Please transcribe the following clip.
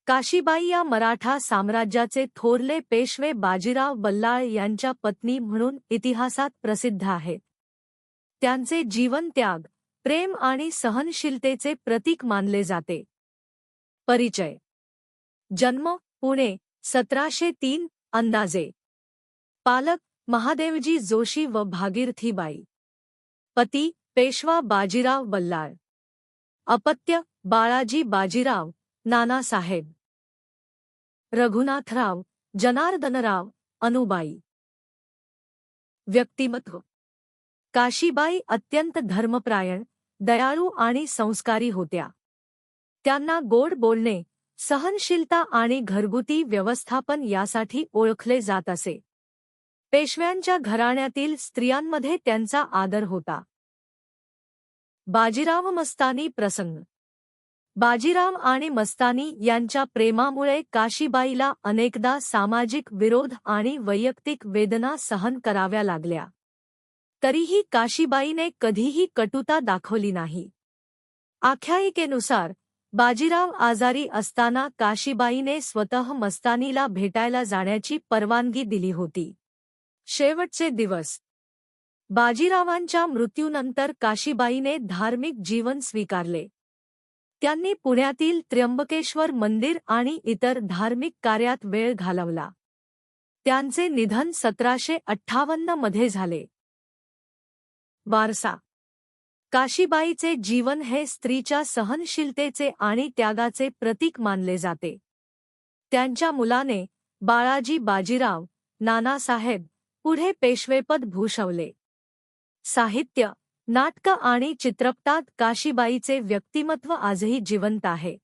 काशीबाई या मराठा साम्राज्याचे थोरले पेशवे बाजीराव बल्लाळ यांच्या पत्नी म्हणून इतिहासात प्रसिद्ध आहेत. त्यांचे जीवन त्याग, प्रेम आणि सहनशीलतेचे प्रतीक मानले जाते. परिचय. जन्म पुणे 1703 अंदाजे. पालक महादेवजी जोशी व भागीरथीबाई. पती पेशवा बाजीराव बल्लाळ. अपत्य बाळाजी बाजीराव, नानासाहेब, रघुनाथराव, जनार्दनराव, अनुबाई. व्यक्तिमत्व. काशीबाई अत्यंत धर्मप्रायण, दयाळू आणि संस्कारी होत्या. त्यांना गोड बोलणे, सहनशीलता आणि घरगुती व्यवस्थापन यासाठी ओळखले जात असे. पेशव्यांच्या घराण्यातील स्त्रियांमध्ये त्यांचा आदर होता. बाजीराव मस्तानी प्रसंग. बाजीराव आणि मस्तानी यांच्या प्रेमामुळे काशीबाईला अनेकदा सामाजिक विरोध आणि वैयक्तिक वेदना सहन कराव्या लागल्या. तरीही काशीबाईने कधीही कटुता दाखवली नाही. आख्यायिकेनुसार बाजीराव आजारी असताना काशीबाईने स्वतः मस्तानीला भेटायला जाण्याची परवानगी दिली होती. शेवटचे दिवस. बाजीरावांच्या मृत्यूनंतर काशीबाईने धार्मिक जीवन स्वीकारले. त्यांनी पुण्यातील त्र्यंबकेश्वर मंदिर आणि इतर धार्मिक कार्यात वेळ घालवला. त्यांचे निधन 1758 मध्ये झाले. वारसा. काशीबाईचे जीवन हे स्त्रीच्या सहनशीलतेचे आणि त्यागाचे प्रतीक मानले जाते. त्यांच्या मुलाने बाळाजी बाजीराव, नानासाहेब, पुढे पेशवेपद भूषवले. साहित्य, नाटक आणि चित्रपटात काशीबाईचे व्यक्तिमत्व आजही जिवंत आहे.